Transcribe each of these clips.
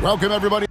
Welcome, everybody.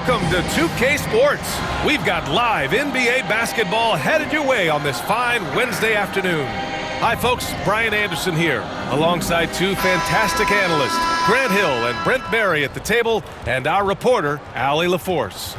Welcome to 2K Sports. We've got live NBA basketball headed your way on this fine Wednesday afternoon. Hi, folks. Brian Anderson here, alongside two fantastic analysts, Grant Hill and Brent Barry at the table, and our reporter, Allie LaForce.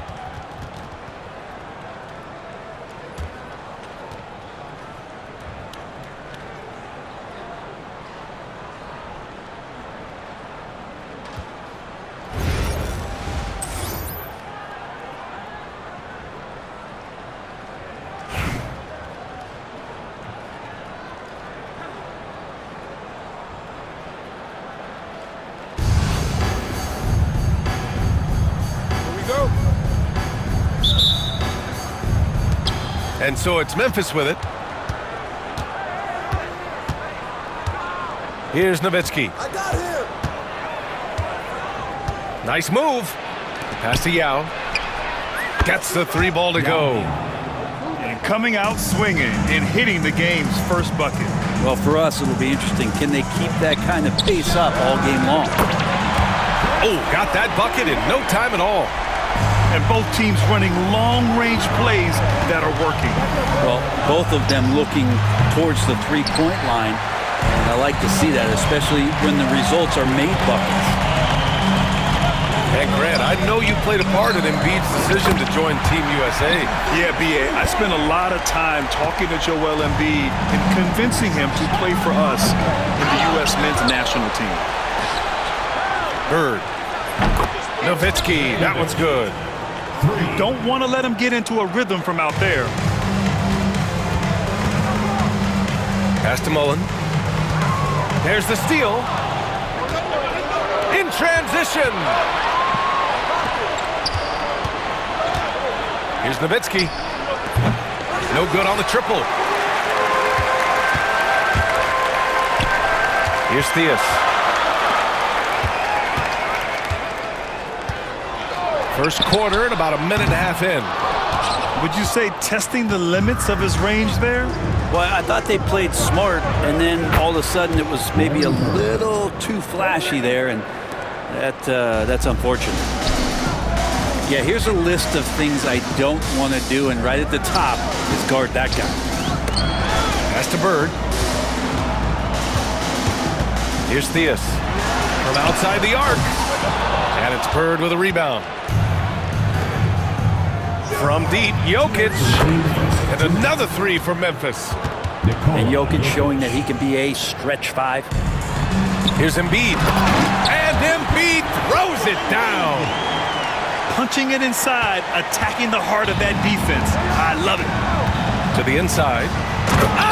And so it's Memphis with it. Here's Nowitzki. I got him. Nice move. Pass to Yao. Gets the three ball to go. And coming out swinging and hitting the game's first bucket. Well, for us, it'll be interesting. Can they keep that kind of pace up all game long? Oh, got that bucket in no time at all. And both teams running long-range plays that are working. Well, both of them looking towards the three-point line. And I like to see that, especially when the results are made buckets. And Grant, I know you played a part in Embiid's decision to join Team USA. Yeah, B.A., I spent a lot of time talking to Joel Embiid and convincing him to play for us in the U.S. men's national team. Bird. Nowitzki, that one's good. Don't want to let him get into a rhythm from out there. Pass to Mullen. There's the steal. In transition. Here's Nowitzki. No good on the triple. Here's Theus. First quarter and about a minute and a half in. Would you say testing the limits of his range there? Well, I thought they played smart, and then all of a sudden it was maybe a little too flashy there, and that's unfortunate. Yeah, here's a list of things I don't want to do, and right at the top is guard that guy. Pass to Bird. Here's Theus from outside the arc, and it's Bird with a rebound. From deep, Jokic, and another three for Memphis. And Jokic showing that he can be a stretch five. Here's Embiid, and Embiid throws it down. Punching it inside, attacking the heart of that defense. I love it. To the inside.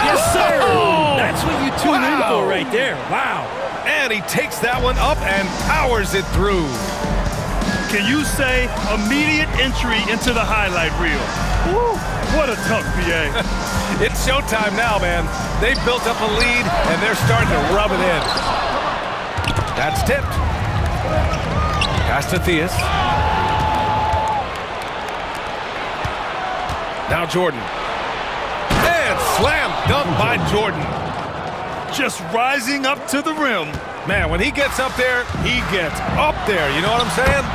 Yes, sir! Oh! That's what you tune in for right there. Wow. And he takes that one up and powers it through. Can you say immediate entry into the highlight reel? Woo, what a tough PA. It's showtime now, man. They've built up a lead, and they're starting to rub it in. That's tipped. Pass to Theus. Now Jordan. And slam dunk by Jordan. Just rising up to the rim. Man, when he gets up there, he gets up there. You know what I'm saying?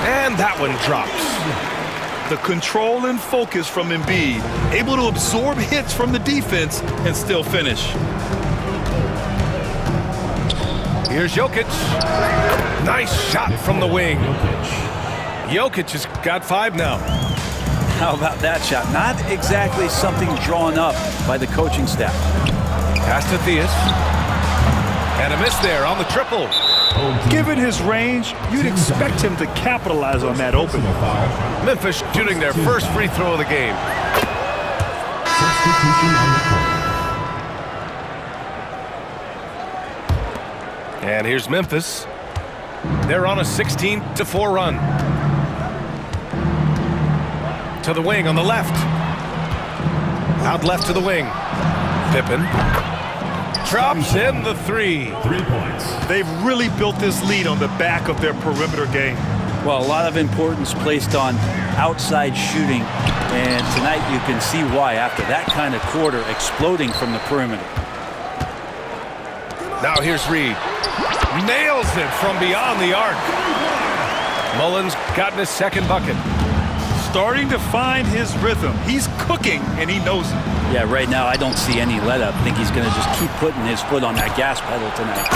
And that one drops. The control and focus from Embiid, able to absorb hits from the defense and still finish. Here's Jokic. Nice shot from the wing. Jokic has got 5 now. How about that shot? Not exactly something drawn up by the coaching staff. Pass to Theus. And a miss there on the triple. Given his range, you'd expect him to capitalize on that opening. Memphis shooting their first free throw of the game. And here's Memphis. They're on a 16-4 run. To the wing on the left. Out left to the wing. Pippen. Drops in the 3. 3 points. They've really built this lead on the back of their perimeter game. Well, a lot of importance placed on outside shooting, and tonight you can see why after that kind of quarter exploding from the perimeter. Now here's Reed. Nails it from beyond the arc. Mullins gotten his second bucket. Starting to find his rhythm. He's cooking, and he knows it. Yeah, right now I don't see any let-up. I think he's going to just keep putting his foot on that gas pedal tonight.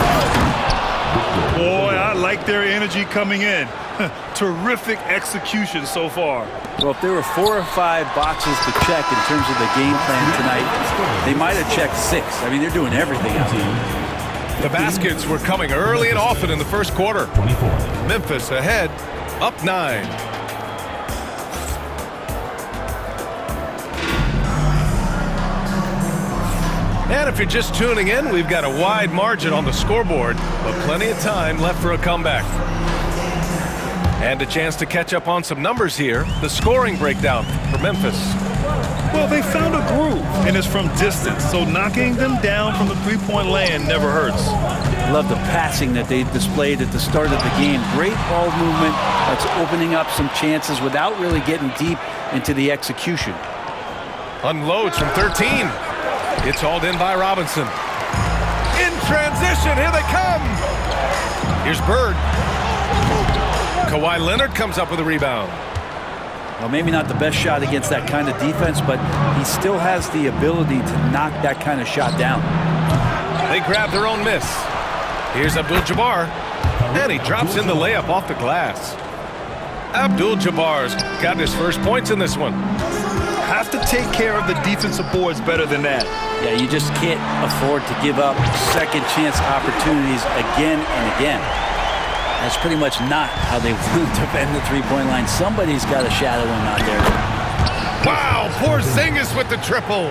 Boy, I like their energy coming in. Terrific execution so far. Well, if there were 4 or 5 boxes to check in terms of the game plan tonight, they might have checked 6. I mean, they're doing everything out there. The baskets were coming early and often in the first quarter. 24. Memphis ahead, up 9. And if you're just tuning in, we've got a wide margin on the scoreboard, but plenty of time left for a comeback. And a chance to catch up on some numbers here. The scoring breakdown for Memphis. Well, they found a groove, and it's from distance, so knocking them down from the three-point land never hurts. Love the passing that they displayed at the start of the game. Great ball movement that's opening up some chances without really getting deep into the execution. Unloads from 13. It's hauled in by Robinson. In transition, here they come. Here's Bird. Kawhi Leonard comes up with a rebound. Well, maybe not the best shot against that kind of defense, but he still has the ability to knock that kind of shot down. They grab their own miss. Here's Abdul-Jabbar, and he drops in the layup off the glass. Abdul-Jabbar's got his first points in this one. Have to take care of the defensive boards better than that. Yeah, you just can't afford to give up second chance opportunities again and again. That's pretty much not how they want to defend the three-point line. Somebody's got to shadow him out there. Wow, Porzingis with the triple.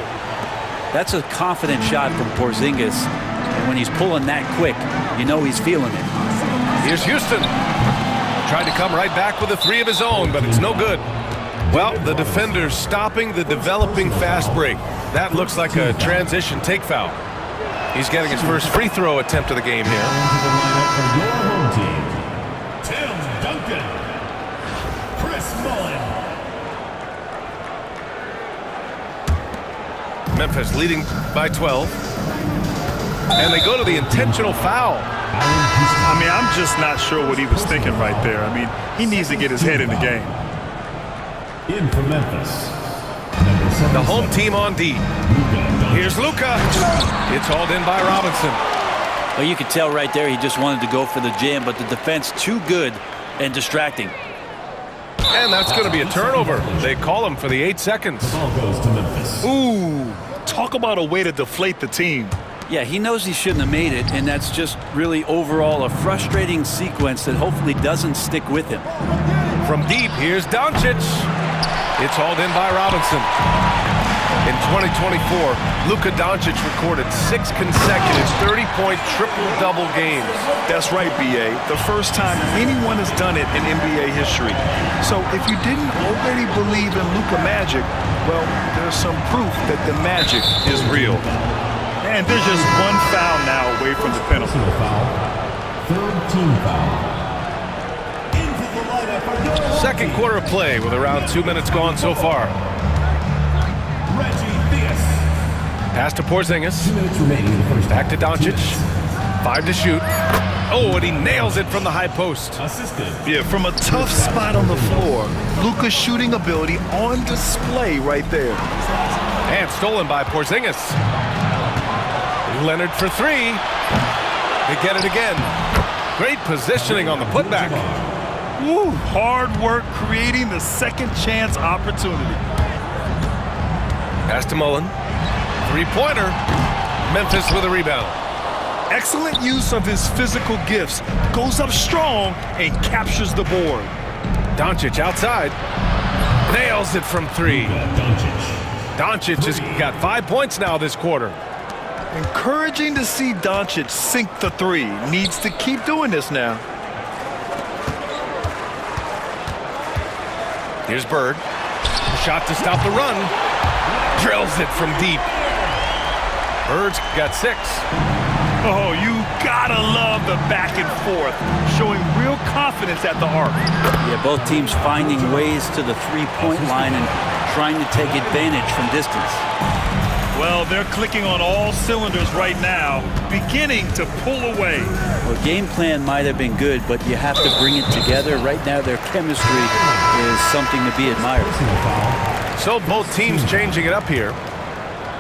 That's a confident shot from Porzingis. And when he's pulling that quick, you know he's feeling it. Here's Houston. Tried to come right back with a 3 of his own, but it's no good. Well, the defender's stopping the developing fast break. That looks like a transition take foul. He's getting his first free throw attempt of the game here. Your home team, Tim Duncan, Chris Mullin. Memphis leading by 12. And they go to the intentional foul. I mean, I'm just not sure what he was thinking right there. I mean, he needs to get his head in the game. In for Memphis, number 7. The home team on D. Here's Luka. It's hauled in by Robinson. Well, you could tell right there he just wanted to go for the jam, but the defense too good and distracting. And that's going to be a turnover. They call him for the 8 seconds. Ball goes to Memphis. Ooh, talk about a way to deflate the team. Yeah, he knows he shouldn't have made it, and that's just really overall a frustrating sequence that hopefully doesn't stick with him. From deep, here's Doncic. It's hauled in by Robinson. In 2024, Luka Doncic recorded 6 consecutive 30-point triple-double games. That's right, B.A. The first time anyone has done it in NBA history. So if you didn't already believe in Luka magic, well, there's some proof that the magic is real. And there's just one foul now away from the penalty. Personal foul. Third team foul. Into the lineup for your Second quarter of play with around 2 minutes gone so far. Reggie Theus. Pass to Porzingis. 2 minutes remaining in the first Back to half. 2 Doncic. minutes. 5 to shoot. Oh, and he nails it from the high post. Assisted. Yeah, from a tough spot on the floor, Luka's shooting ability on display right there. And stolen by Porzingis. Leonard for 3. They get it again. Great positioning on the putback. Woo, hard work creating the second chance opportunity. Pass to Mullen. 3-pointer. Memphis with a rebound. Excellent use of his physical gifts. Goes up strong and captures the board. Doncic outside. Nails it from 3. Doncic. Doncic has got 5 points now this quarter. Encouraging to see Doncic sink the 3. Needs to keep doing this now. Here's Bird. Shot to stop the run. Drills it from deep. Bird's got 6. Oh, you gotta love the back and forth. Showing real confidence at the arc. Yeah, both teams finding ways to the three-point line and trying to take advantage from distance. Well, they're clicking on all cylinders right now, beginning to pull away. Well, game plan might have been good, but you have to bring it together. Right now, their chemistry is something to be admired. Personal foul. So both teams changing it up here.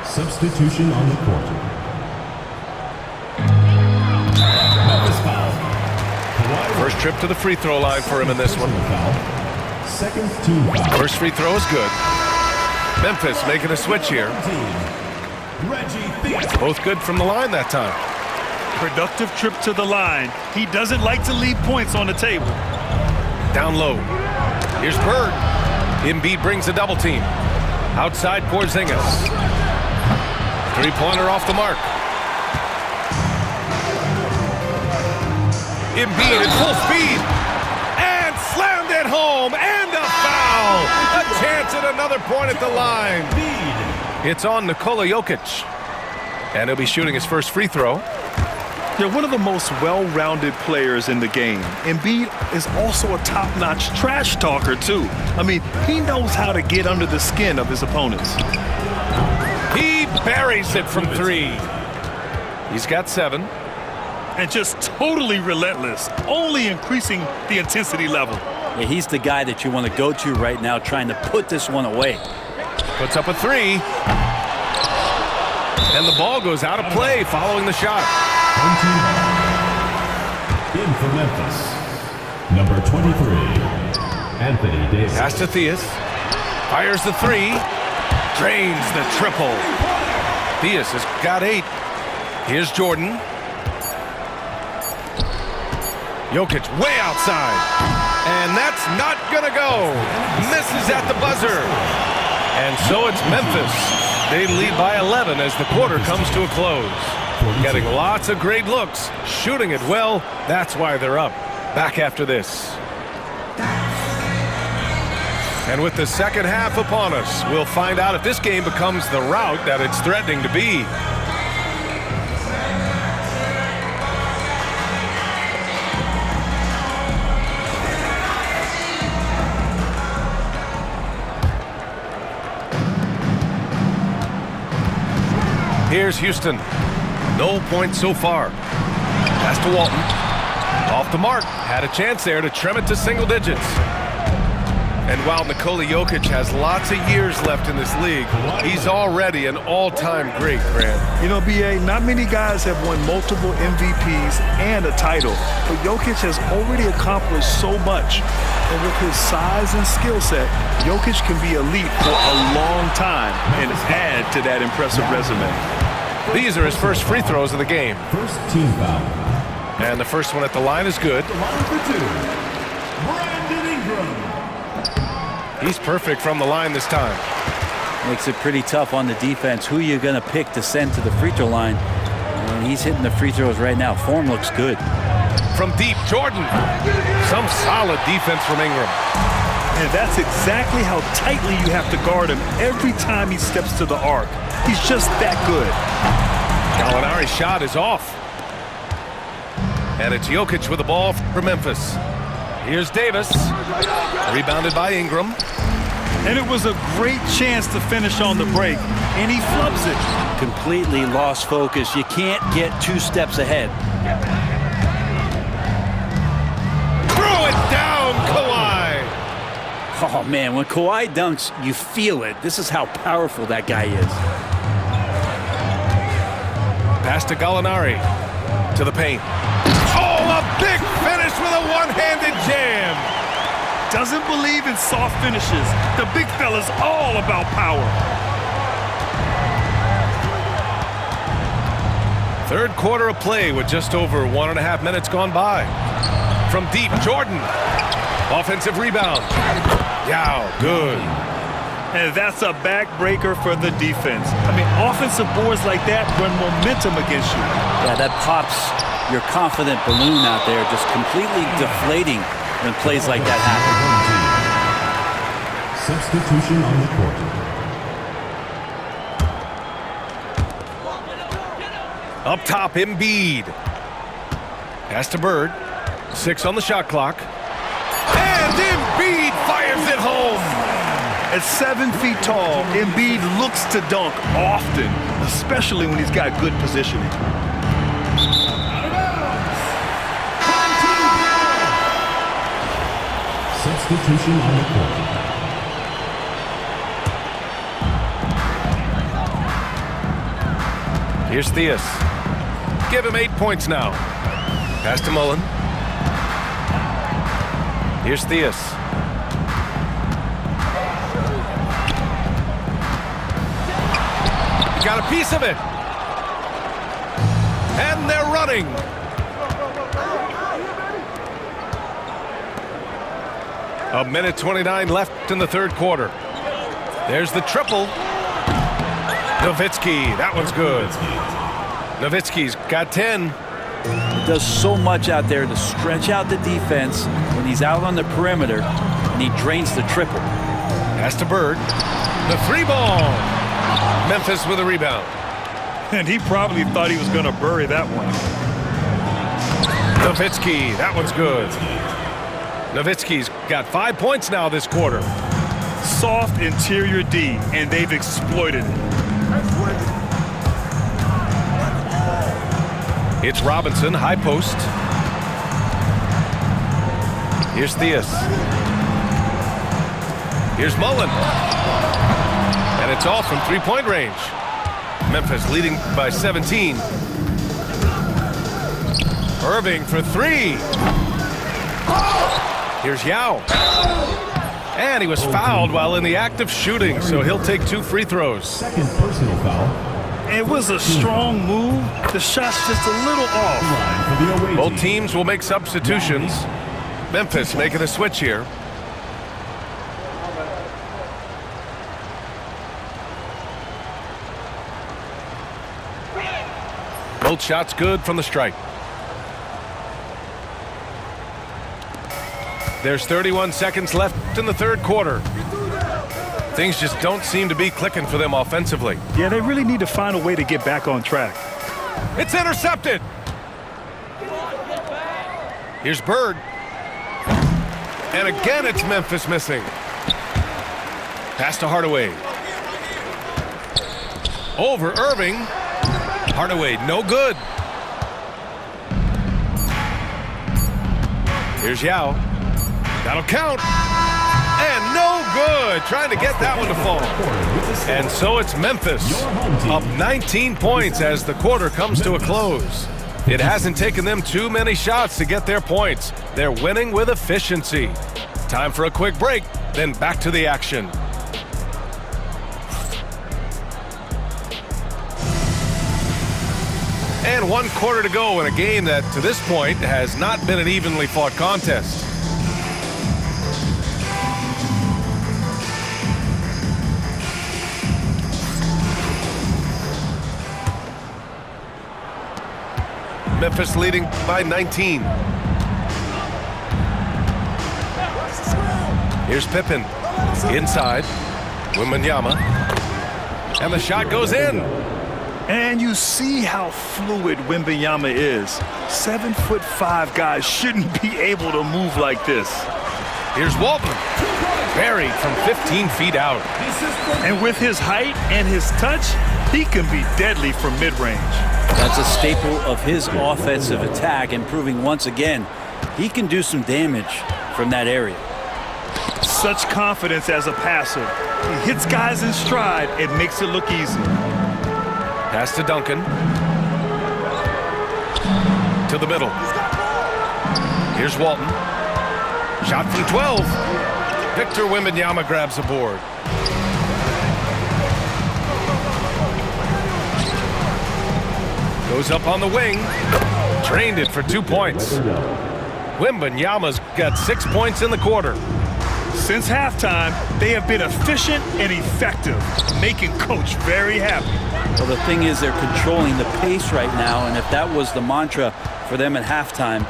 Substitution on the court. Memphis foul. Kawhi First trip to the free throw line for him in this one. personal foul. Second team foul. First free throw is good. Memphis making a switch here. Reggie Theus. Both good from the line that time. Productive trip to the line. He doesn't like to leave points on the table. Down low. Here's Bird. Embiid brings a double team. Outside Porzingis. 3-pointer off the mark. Embiid at full speed. And slammed it home. And a foul. A chance at another point at the line. It's on Nikola Jokic. And he'll be shooting his first free throw. They're one of the most well-rounded players in the game. Embiid is also a top-notch trash talker, too. I mean, he knows how to get under the skin of his opponents. He buries it from 3. He's got 7. And just totally relentless, only increasing the intensity level. Yeah, he's the guy that you want to go to right now, trying to put this one away. Puts up a 3. And the ball goes out of play following the shot. One team foul. In for Memphis. Number 23. Anthony Davis. Pass to Theus. Fires the 3. Drains the triple. Theus has got 8. Here's Jordan. Jokic way outside. And that's not gonna go. Misses at the buzzer. And so it's Memphis. They lead by 11 as the quarter comes to a close. Getting lots of great looks, shooting it well. That's why they're up. Back after this. And with the second half upon us, we'll find out if this game becomes the rout that it's threatening to be. Here's Houston. No points so far. Pass to Walton. Off the mark. Had a chance there to trim it to single digits. And while Nikola Jokic has lots of years left in this league, he's already an all-time great, Grant. You know, B.A., not many guys have won multiple MVPs and a title, but Jokic has already accomplished so much. And with his size and skill set, Jokic can be elite for a long time and add to that impressive resume. These are his first free throws of the game. First team foul. And the first one at the line is good. The line for two. Brandon Ingram. He's perfect from the line this time. Makes it pretty tough on the defense. Who you're going to pick to send to the free throw line. And he's hitting the free throws right now. Form looks good. From deep, Jordan. Some solid defense from Ingram. And that's exactly how tightly you have to guard him every time he steps to the arc. He's just that good. Gallinari's shot is off. And it's Jokic with the ball for Memphis. Here's Davis. Rebounded by Ingram. And it was a great chance to finish on the break, and he flubs it. Completely lost focus. You can't get 2 steps ahead. Throw it down, Kawhi. Oh, man, when Kawhi dunks, you feel it. This is how powerful that guy is. Pass to Gallinari. To the paint. Oh, a big finish with a one-handed jam. Doesn't believe in soft finishes. The big fella's all about power. Third quarter of play with just over 1.5 minutes gone by. From deep, Jordan. Offensive rebound. Yao, good. And that's a backbreaker for the defense. I mean, offensive boards like that run momentum against you. Yeah, that pops your confident balloon out there, just completely deflating when plays like that happen. Substitution on the court. Up top, Embiid. Pass to Bird. 6 on the shot clock. And Embiid fires it home. At 7 feet tall, Embiid looks to dunk often, especially when he's got good positioning. Substitution on the court. Here's Theus. Give him 8 points now. Pass to Mullen. Here's Theus. Got a piece of it. And they're running. A minute 29 left in the third quarter. There's the triple. Nowitzki, that one's good. Nowitzki's got 10. He does so much out there to stretch out the defense when he's out on the perimeter, and he drains the triple. Pass to Bird. The 3-ball. Memphis with a rebound. And he probably thought he was going to bury that one. Nowitzki, that one's good. Nowitzki's got 5 points now this quarter. Soft interior D, and they've exploited it. It's Robinson, high post. Here's Theus. Here's Mullen. And it's all from three-point range. Memphis leading by 17. Irving for 3. Here's Yao. And he was fouled while in the act of shooting, so he'll take 2 free throws. Second personal foul. It was a strong move. The shot's just a little off. Line for the away Both team. teams will make substitutions. Memphis making a switch here. Both shots good from the stripe. There's 31 seconds left in the third quarter. Things just don't seem to be clicking for them offensively. Yeah, they really need to find a way to get back on track. It's intercepted. Here's Bird. And again, it's Memphis missing. Pass to Hardaway. Over Irving. Hardaway, no good. Here's Yao. That'll count. And no good. Trying to get that one to fall. And so it's Memphis up 19 points as the quarter comes to a close. It hasn't taken them too many shots to get their points. They're winning with efficiency. Time for a quick break, then back to the action. And 1 quarter to go in a game that, to this point, has not been an evenly fought contest. Memphis leading by 19. Here's Pippen. Inside. Wembanyama. And the shot goes in. And you see how fluid Wembanyama is. 7'5" guys shouldn't be able to move like this. Here's Walton. Buried from 15 feet out. And with his height and his touch, he can be deadly from mid-range. That's a staple of his offensive attack, and proving once again he can do some damage from that area. Such confidence as a passer. He hits guys in stride and makes it look easy. Pass to Duncan. To the middle. Here's Walton. Shot from 12. Victor Wembanyama grabs the board. Goes up on the wing. Drained it for 2 points. Wembanyama's got 6 points in the quarter. Since halftime, they have been efficient and effective, making Coach very happy. Well, the thing is, they're controlling the pace right now, and if that was the mantra for them at halftime,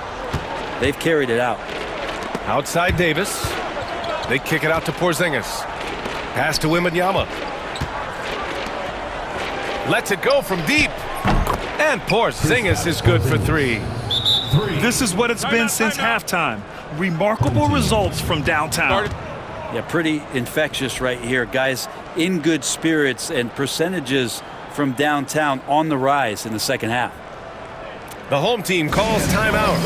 they've carried it out. Outside Davis. They kick it out to Porzingis. Pass to Wembanyama. Lets it go from deep. And Porzingis is good for 3. This is what it's been since halftime. Remarkable results from downtown. Yeah, pretty infectious right here. Guys in good spirits, and percentages from downtown on the rise in the second half. The home team calls timeout.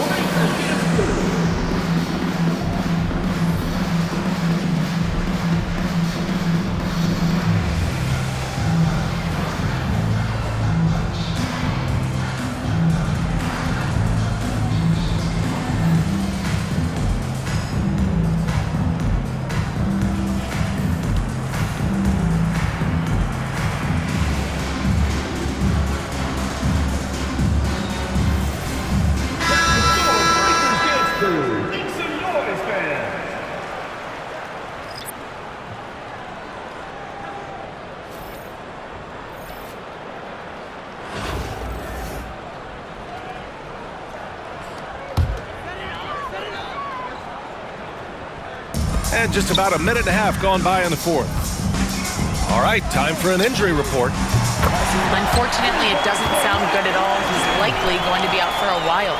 And just about a minute and a half gone by in the fourth. All right, time for an injury report. Unfortunately, it doesn't sound good at all. He's likely going to be out for a while.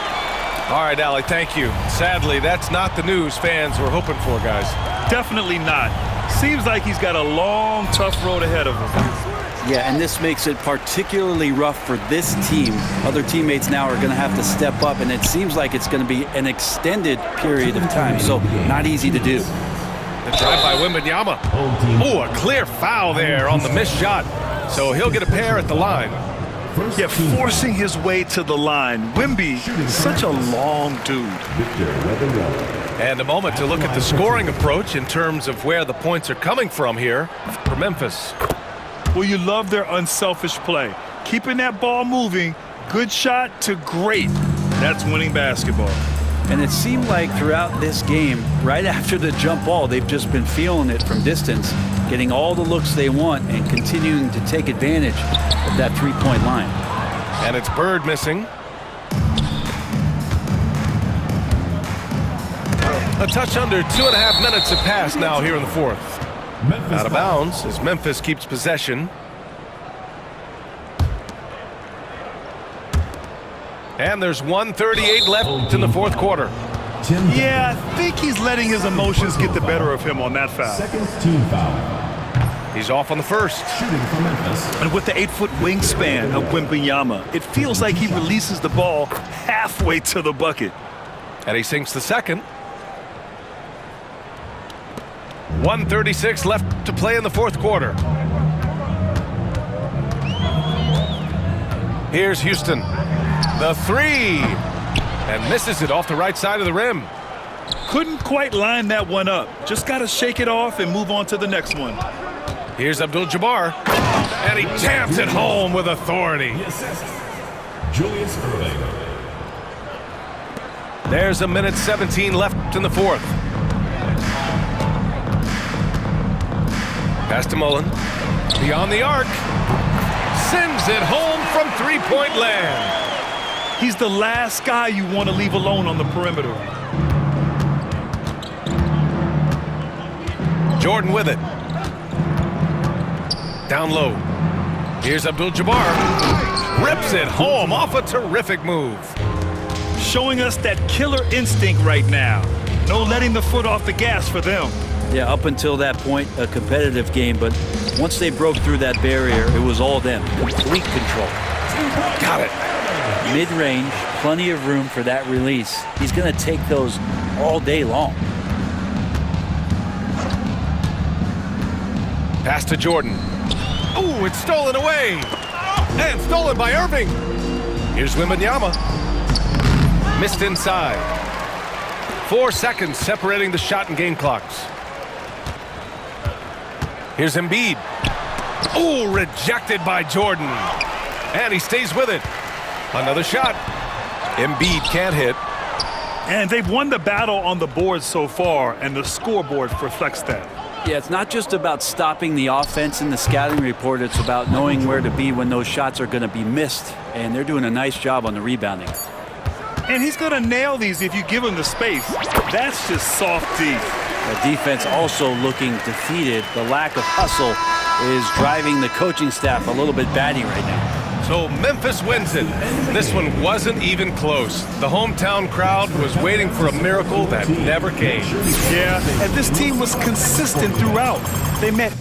All right, Allie, thank you. Sadly, that's not the news fans were hoping for, guys. Definitely not. Seems like he's got a long, tough road ahead of him. Yeah, and this makes it particularly rough for this team. Other teammates now are going to have to step up, and it seems like it's going to be an extended period of time, so not easy to do. The drive by Wembanyama. Oh, a clear foul there on the missed shot. So he'll get a pair at the line. Yeah, forcing his way to the line. Wemby is such a long dude. And a moment to look at the scoring approach in terms of where the points are coming from here for Memphis. Well, you love their unselfish play. Keeping that ball moving, good shot to great. That's winning basketball. And it seemed like throughout this game, right after the jump ball, they've just been feeling it from distance, getting all the looks they want and continuing to take advantage of that three-point line. And it's Bird missing. A touch under 2.5 minutes have passed now here in the fourth. Out of bounds as Memphis keeps possession. And there's 1:38 left in the fourth quarter. Yeah, I think he's letting his emotions get the better of him on that foul. Second team foul. He's off on the first. Shooting for Memphis. And with the 8-foot wingspan of Wembanyama, it feels like he releases the ball halfway to the bucket. And he sinks the second. 1:36 left to play in the fourth quarter. Here's Houston. The three. And misses it off the right side of the rim. Couldn't quite line that one up. Just got to shake it off and move on to the next one. Here's Abdul-Jabbar. And he jams it home with authority. The assist, Julius Erving. There's 1:17 left in the fourth. Pass to Mullen. Beyond the arc. Sends it home from three-point land. He's the last guy you want to leave alone on the perimeter. Jordan with it. Down low. Here's Abdul-Jabbar. Rips it home off a terrific move. Showing us that killer instinct right now. No letting the foot off the gas for them. Yeah, up until that point, a competitive game, but once they broke through that barrier, it was all them. Complete control. Got it. Mid-range, plenty of room for that release. He's going to take those all day long. Pass to Jordan. Oh, it's stolen away. And stolen by Irving. Here's Wembanyama. Missed inside. 4 seconds separating the shot and game clocks. Here's Embiid. Oh, rejected by Jordan. And he stays with it. Another shot. Embiid can't hit. And they've won the battle on the board so far, and the scoreboard reflects that. Yeah, it's not just about stopping the offense in the scouting report. It's about knowing where to be when those shots are going to be missed. And they're doing a nice job on the rebounding. And he's going to nail these if you give him the space. That's just soft D. The defense also looking defeated. The lack of hustle is driving the coaching staff a little bit batty right now. So Memphis wins it. This one wasn't even close. The hometown crowd was waiting for a miracle that never came. Yeah, and this team was consistent throughout. They met